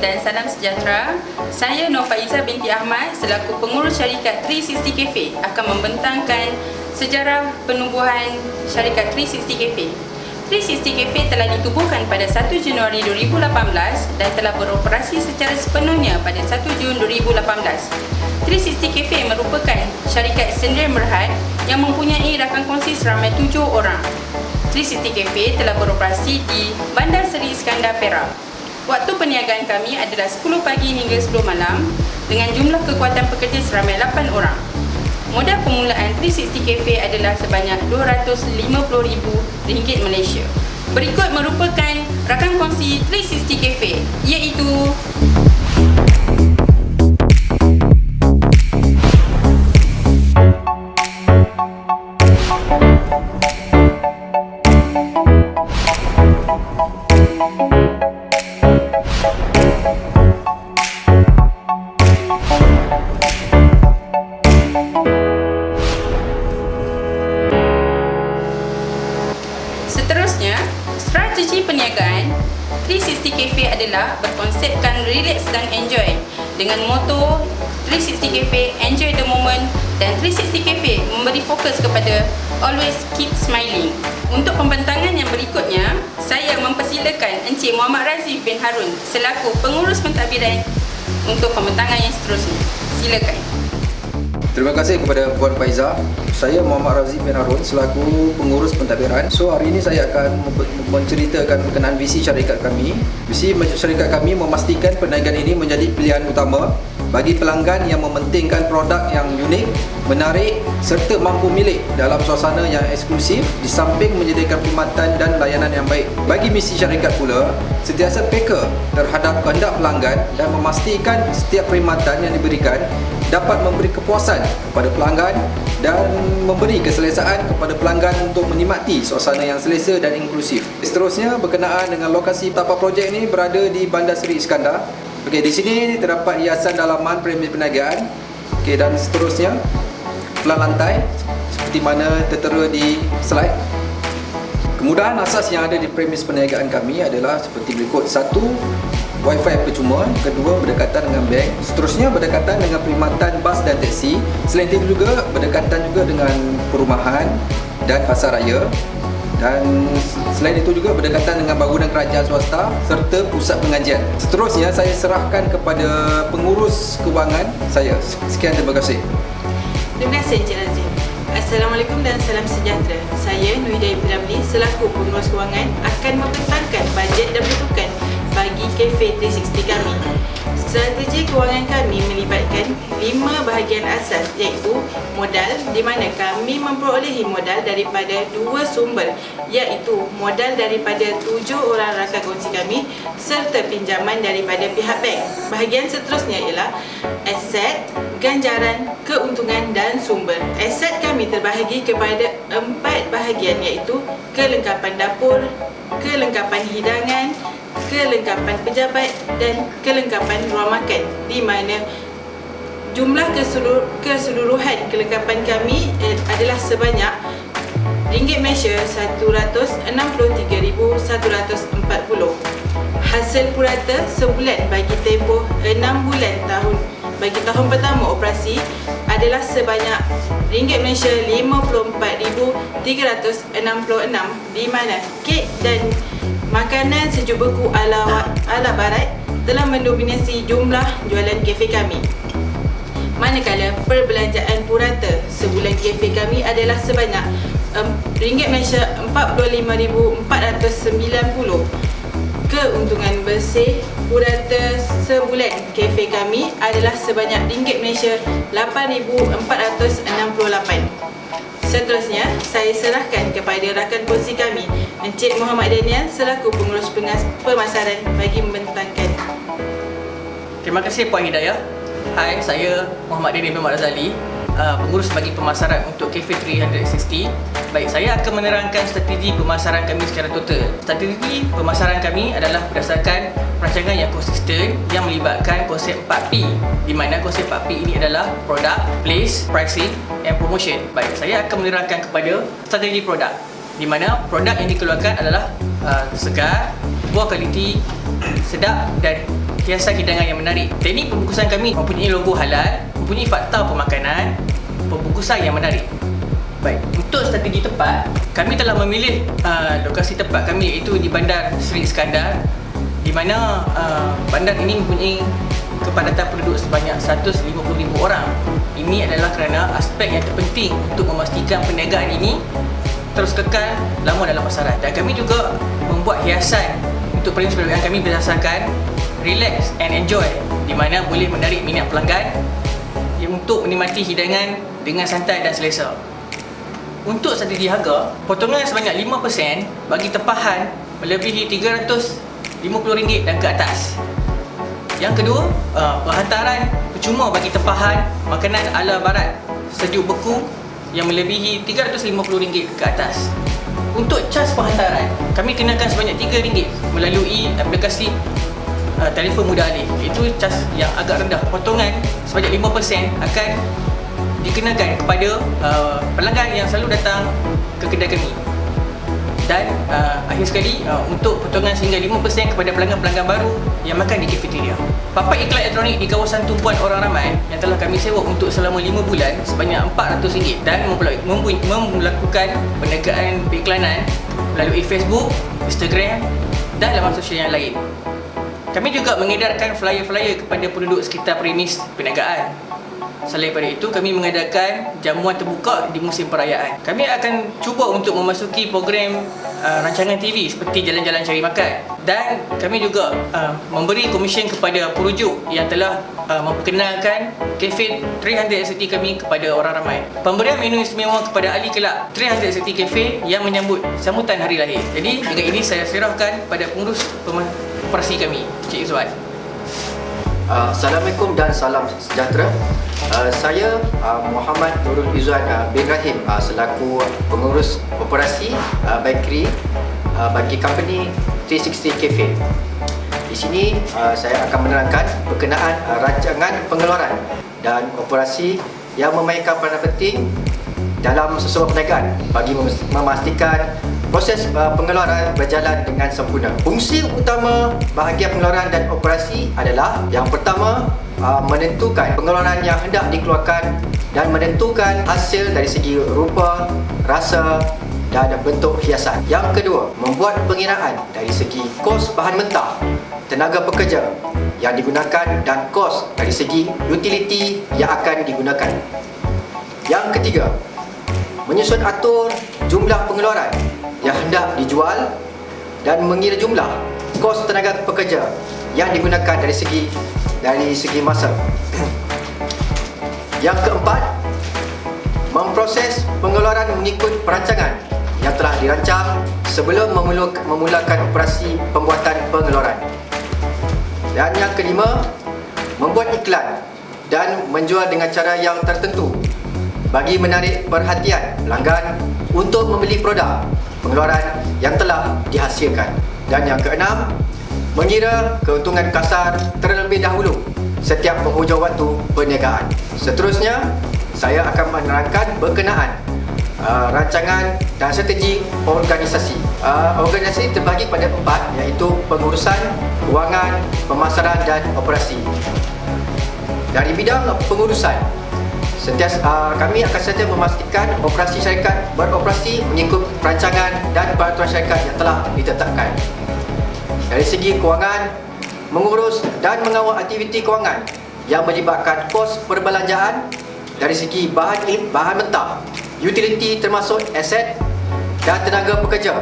dan salam sejahtera. Saya Nur Faiza binti Ahmad selaku pengurus syarikat 360 Cafe akan membentangkan sejarah penubuhan syarikat 360 Cafe. 360 Cafe telah ditubuhkan pada 1 Januari 2018 dan telah beroperasi secara sepenuhnya pada 1 Jun 2018. 360 Cafe merupakan syarikat sendirian berhad yang mempunyai rakan kongsi seramai 7 orang. 360 Cafe telah beroperasi di Bandar Seri Iskandar, Perak. Waktu perniagaan kami adalah 10 pagi hingga 10 malam dengan jumlah kekuatan pekerja seramai 8 orang. Modal permulaan 360 Cafe adalah sebanyak RM250,000 Malaysia. Berikut merupakan rakan kongsi 360 Cafe, iaitu seterusnya, strategi perniagaan 360 Cafe adalah berkonsepkan relax dan enjoy dengan moto 360 Cafe enjoy the moment dan 360 Cafe memberi fokus kepada always keep smiling. Untuk pembentangan yang berikutnya, saya mempersilakan Encik Muhammad Razif bin Harun selaku pengurus pentadbiran untuk pembentangan yang seterusnya. Silakan. Terima kasih kepada Puan Faiza. Saya Muhammad Razif bin Harun selaku pengurus pentadbiran. So hari ini saya akan menceritakan berkenaan visi syarikat kami. Visi syarikat kami memastikan perniagaan ini menjadi pilihan utama bagi pelanggan yang mementingkan produk yang unik, menarik serta mampu milik dalam suasana yang eksklusif di samping menyediakan perkhidmatan dan layanan yang baik. Bagi misi syarikat pula, sentiasa peka terhadap kehendak pelanggan dan memastikan setiap perkhidmatan yang diberikan dapat memberi kepuasan kepada pelanggan dan memberi keselesaan kepada pelanggan untuk menikmati suasana yang selesa dan inklusif. Seterusnya, berkenaan dengan lokasi tapak projek ini berada di Bandar Seri Iskandar. Okey, di sini terdapat hiasan dalaman premis perniagaan. Okey, dan seterusnya pelan lantai seperti mana tertera di slide. Kemudahan asas yang ada di premis perniagaan kami adalah seperti berikut. 1. Wi-Fi percuma. Kedua, berdekatan dengan bank. Seterusnya, berdekatan dengan perkhidmatan bas dan teksi. Selain itu juga, berdekatan juga dengan perumahan dan pasar raya. Dan selain itu juga berdekatan dengan bangunan kerajaan swasta serta pusat pengajian. Seterusnya, saya serahkan kepada pengurus kewangan saya. Sekian, terima kasih. Terima kasih Encik Razif. Assalamualaikum dan salam sejahtera. Saya Nur Hidayah Piramli selaku pengurus kewangan akan membentangkan bajet dan peruntukan bagi Cafe 360 kami. Strategi kewangan kami melibatkan 5 bahagian asas, iaitu modal, di mana kami memperolehi modal daripada 2 sumber, iaitu modal daripada 7 orang rakan kongsi kami serta pinjaman daripada pihak bank. Bahagian seterusnya ialah aset, ganjaran, keuntungan dan sumber. Aset kami terbahagi kepada 4 bahagian, iaitu kelengkapan dapur, kelengkapan hidangan, kelengkapan pejabat dan kelengkapan ruang makan, di mana jumlah keseluruhan kelengkapan kami adalah sebanyak ringgit Malaysia RM163,140. Hasil purata sebulan bagi tempoh 6 bulan bagi tahun pertama operasi adalah sebanyak ringgit Malaysia RM54,366, di mana kek dan makanan sejuk beku ala barat telah mendominasi jumlah jualan kafe kami. Manakala perbelanjaan purata sebulan kafe kami adalah sebanyak ringgit Malaysia RM45,490. Keuntungan bersih purata sebulan kafe kami adalah sebanyak ringgit Malaysia RM8,468. Seterusnya, saya serahkan kepada rakan kongsi kami, Encik Muhammad Daniel selaku pengurus pemasaran bagi membentangkan. Terima kasih Puan Hidayah. Hai, saya Muhammad Daniel bin Razali, pengurus bagi pemasaran untuk Cafe 360. Baik, saya akan menerangkan strategi pemasaran kami secara total. Strategi pemasaran kami adalah berdasarkan perancangan yang konsisten yang melibatkan konsep 4P, di mana konsep 4P ini adalah product, place, pricing and promotion. Baik, saya akan menerangkan kepada strategi produk, di mana produk yang dikeluarkan adalah segar, buah kualiti, sedap dan hiasan hidangan yang menarik. Teknik pembungkusan kami mempunyai logo halal, mempunyai fakta pemakanan, pembungkusan yang menarik. Baik, untuk strategi tempat, kami telah memilih lokasi tempat kami iaitu di Bandar Seri Iskandar, di mana bandar ini mempunyai kepadatan penduduk sebanyak 150,000 orang. Ini adalah kerana aspek yang terpenting untuk memastikan perniagaan ini terus kekal lama dalam pasaran. Dan kami juga membuat hiasan untuk premis perniagaan kami berdasarkan relax and enjoy, di mana boleh menarik minat pelanggan untuk menikmati hidangan dengan santai dan selesa. Untuk strategi harga, potongan sebanyak 5% bagi tempahan melebihi RM350 dan ke atas. Yang kedua, penghantaran percuma bagi tempahan makanan ala barat sejuk beku yang melebihi RM350 ke atas. Untuk cas penghantaran, kami kenakan sebanyak RM3 melalui aplikasi telefon mudah alih. Itu cas yang agak rendah. Potongan sebanyak 5% akan dikenakan kepada pelanggan yang selalu datang ke kedai kami. Dan akhir sekali, untuk potongan sehingga 5% kepada pelanggan-pelanggan baru yang makan di kafeteria. Papan iklan elektronik di kawasan tumpuan orang ramai yang telah kami sewa untuk selama 5 bulan sebanyak RM400 dan melakukan perniagaan periklanan melalui Facebook, Instagram dan laman sosial yang lain. Kami juga mengedarkan flyer-flyer kepada penduduk sekitar premis perniagaan. Selain daripada itu, kami mengadakan jamuan terbuka di musim perayaan. Kami akan cuba untuk memasuki program rancangan TV seperti Jalan-Jalan Cari Makan. Dan kami juga memberi komisen kepada perujuk yang telah memperkenalkan Cafe 300 SCT kami kepada orang ramai. Pemberian menu istimewa kepada ahli kelab 300 SCT Cafe yang menyambut sambutan hari lahir. Jadi dengan ini saya serahkan pada pengurus operasi kami, Cik Izzuan. Assalamualaikum dan salam sejahtera. Saya Muhammad Nurul Izzuan bin Rahim selaku pengurus operasi bakery bagi company 360 Cafe. Di sini saya akan menerangkan berkenaan rancangan pengeluaran dan operasi yang memainkan peranan penting dalam sesuatu perniagaan bagi memastikan proses pengeluaran berjalan dengan sempurna. Fungsi utama bahagian pengeluaran dan operasi adalah yang pertama, menentukan pengeluaran yang hendak dikeluarkan dan menentukan hasil dari segi rupa, rasa dan bentuk hiasan. Yang kedua, membuat pengiraan dari segi kos bahan mentah, tenaga pekerja yang digunakan dan kos dari segi utiliti yang akan digunakan. Yang ketiga, menyusun atur jumlah pengeluaran yang hendak dijual dan mengira jumlah kos tenaga pekerja yang digunakan dari segi masa. Yang keempat, memproses pengeluaran mengikut perancangan yang telah dirancang sebelum memulakan operasi pembuatan pengeluaran. Dan yang kelima, membuat iklan dan menjual dengan cara yang tertentu bagi menarik perhatian pelanggan untuk membeli produk pengeluaran yang telah dihasilkan. Dan yang keenam, mengira keuntungan kasar terlebih dahulu setiap penghujung waktu perniagaan. Seterusnya, saya akan menerangkan berkenaan rancangan dan strategi organisasi. Organisasi terbagi pada 4, iaitu pengurusan, kewangan, pemasaran dan operasi. Dari bidang pengurusan, kami akan sentiasa memastikan operasi syarikat beroperasi mengikut perancangan dan peraturan syarikat yang telah ditetapkan. Dari segi kewangan, mengurus dan mengawal aktiviti kewangan yang melibatkan kos perbelanjaan dari segi bahan mentah, utiliti termasuk aset dan tenaga pekerja.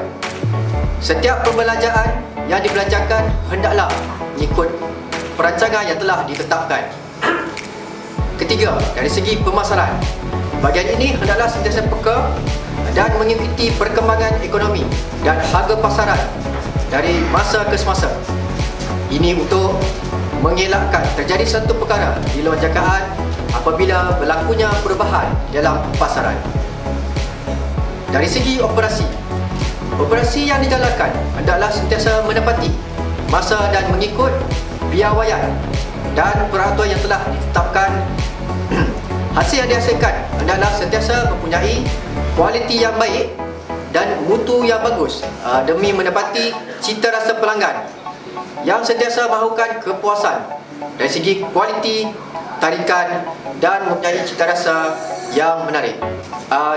Setiap perbelanjaan yang dibelanjakan hendaklah mengikut perancangan yang telah ditetapkan. Ketiga, dari segi pemasaran, bahagian ini hendaklah sentiasa peka dan mengikuti perkembangan ekonomi dan harga pasaran dari masa ke semasa. Ini untuk mengelakkan terjadi satu perkara di luar jangkaan apabila berlakunya perubahan dalam pasaran. Dari segi operasi, operasi yang dijalankan hendaklah sentiasa menepati masa dan mengikut piawaian dan peraturan yang telah ditetapkan. Hasil yang dihasilkan hendaklah sentiasa mempunyai kualiti yang baik dan mutu yang bagus demi menepati cita rasa pelanggan yang sentiasa mahukan kepuasan dari segi kualiti, tarikan dan mempunyai cita rasa yang menarik.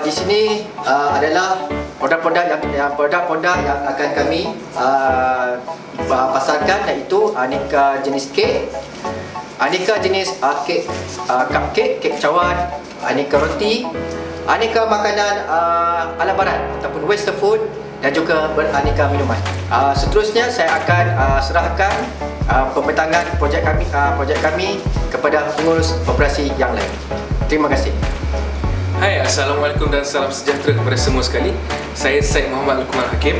Di sini adalah produk-produk yang akan kami pasarkan, iaitu aneka jenis kek, aneka jenis cupcake, kek cawan, aneka roti, aneka makanan ala barat ataupun western food dan juga beraneka minuman. Seterusnya saya akan serahkan pembentangan projek kami kepada pengurus operasi yang lain. Terima kasih. Hai, Assalamualaikum dan salam sejahtera kepada semua sekali. Saya Syed Muhammad Luqman Hakim,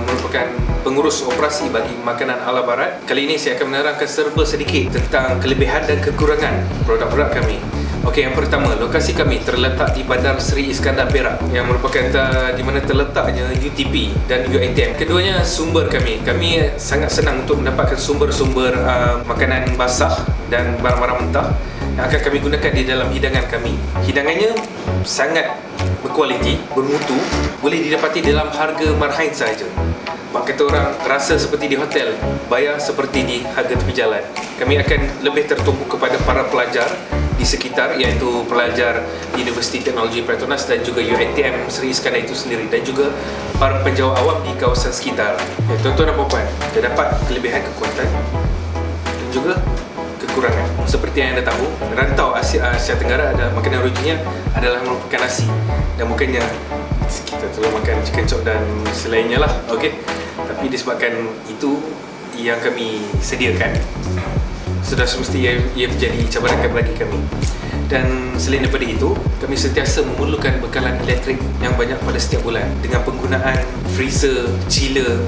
merupakan pengurus operasi bagi makanan ala barat. Kali ini saya akan menerangkan serba sedikit tentang kelebihan dan kekurangan produk-produk kami. Okey, yang pertama, lokasi kami terletak di Bandar Seri Iskandar Perak yang merupakan di mana terletaknya UTP dan UiTM. Keduanya sumber kami sangat senang untuk mendapatkan sumber-sumber makanan basah dan barang-barang mentah yang akan kami gunakan di dalam hidangan kami. Hidangannya sangat berkualiti, bermutu, boleh didapati dalam harga marhain sahaja. Mak kata orang, rasa seperti di hotel, bayar seperti di harga tepi jalan. Kami akan lebih tertumpu kepada para pelajar di sekitar, iaitu pelajar Universiti Teknologi Petronas dan juga UiTM Seri Iskandar itu sendiri, dan juga para penjawat awam di kawasan sekitar. Ya, tuan-tuan dan puan-puan, terdapat kelebihan, kekuatan dan juga kekurangan. Seperti yang anda tahu, rantau Asia Tenggara ada makanan rujunya adalah merupakan nasi, dan bukannya kita terlalu makan chicken chop dan selainnya lah. Okey, tapi disebabkan itu yang kami sediakan, sudah semestinya ia menjadi cabaran bagi kami. Dan selain daripada itu, kami sentiasa memerlukan bekalan elektrik yang banyak pada setiap bulan dengan penggunaan freezer, chiller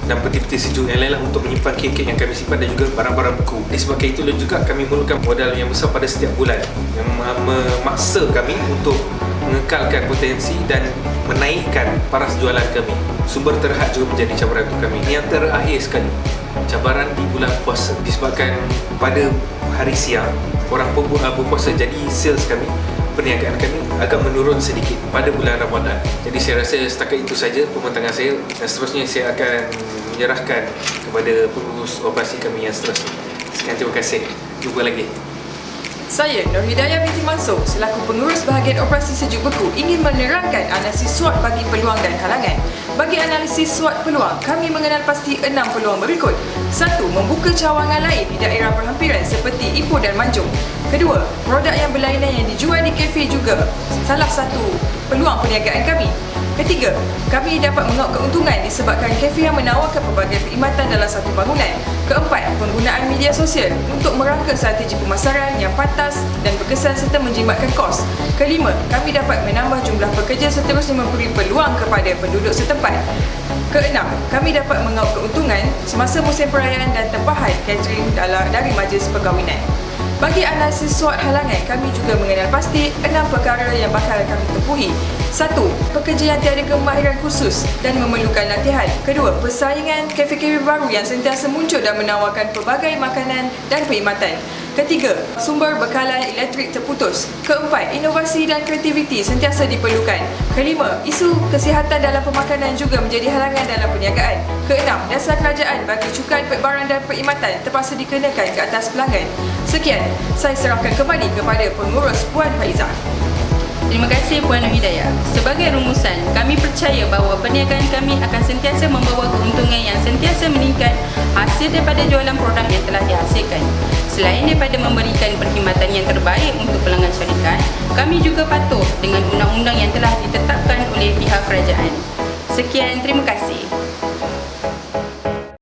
dan peti-peti sejuk yang lain untuk menyimpan kek-kek yang kami simpan dan juga barang-barang beku. Disebabkan itulah juga kami memerlukan modal yang besar pada setiap bulan yang memaksa kami untuk mengekalkan potensi dan menaikkan paras jualan kami. Sumber terhad juga menjadi cabaran untuk kami. Yang terakhir sekali, cabaran di bulan puasa, disebabkan pada hari siang orang berpuasa, jadi sales kami, perniagaan kami agak menurun sedikit pada bulan Ramadan. Jadi saya rasa setakat itu saja pembentangan saya, dan seterusnya saya akan menyerahkan kepada pengurus operasi kami yang seterusnya. Sekian, terima kasih. Jumpa lagi. Saya, Nur Hidayah binti Mansur, selaku pengurus bahagian operasi sejuk beku, ingin menerangkan analisis SWOT bagi peluang dan halangan. Bagi analisis SWOT peluang, kami mengenal pasti 6 peluang berikut. 1. Membuka cawangan lain di daerah berhampiran seperti Ipoh dan Manjung. Kedua, produk yang berlainan yang dijual di kafe juga salah satu peluang perniagaan kami. Ketiga, kami dapat mengauk keuntungan disebabkan kafe yang menawarkan pelbagai perkhidmatan dalam satu bangunan. Keempat, penggunaan media sosial untuk merangka strategi pemasaran yang pantas dan berkesan serta menjimatkan kos. Kelima, kami dapat menambah jumlah pekerja seterusnya memberi peluang kepada penduduk setempat. Keenam, kami dapat mengauk keuntungan semasa musim perayaan dan tempahan catering dari majlis perkahwinan. Bagi analisis SWOT halangan, kami juga mengenal pasti 6 perkara yang bakal kami tempuhi. 1. Pekerja yang tiada kemahiran khusus dan memerlukan latihan. Kedua, persaingan kafe-kafe baru yang sentiasa muncul dan menawarkan pelbagai makanan dan perkhidmatan. Ketiga, sumber bekalan elektrik terputus. Keempat, inovasi dan kreativiti sentiasa diperlukan. Kelima, isu kesihatan dalam pemakanan juga menjadi halangan dalam perniagaan. Keenam, dasar kerajaan bagi cukai barang dan perkhidmatan terpaksa dikenakan ke atas pelanggan. Sekian, saya serahkan kembali kepada pengurus Puan Faizah. Terima kasih Puan Hidayah. Sebagai rumusan, kami percaya bahawa perniagaan kami akan sentiasa membawa keuntungan yang sentiasa meningkat hasil daripada jualan produk yang telah dihasilkan. Selain daripada memberikan perkhidmatan yang terbaik untuk pelanggan syarikat, kami juga patuh dengan undang-undang yang telah ditetapkan oleh pihak kerajaan. Sekian, terima kasih.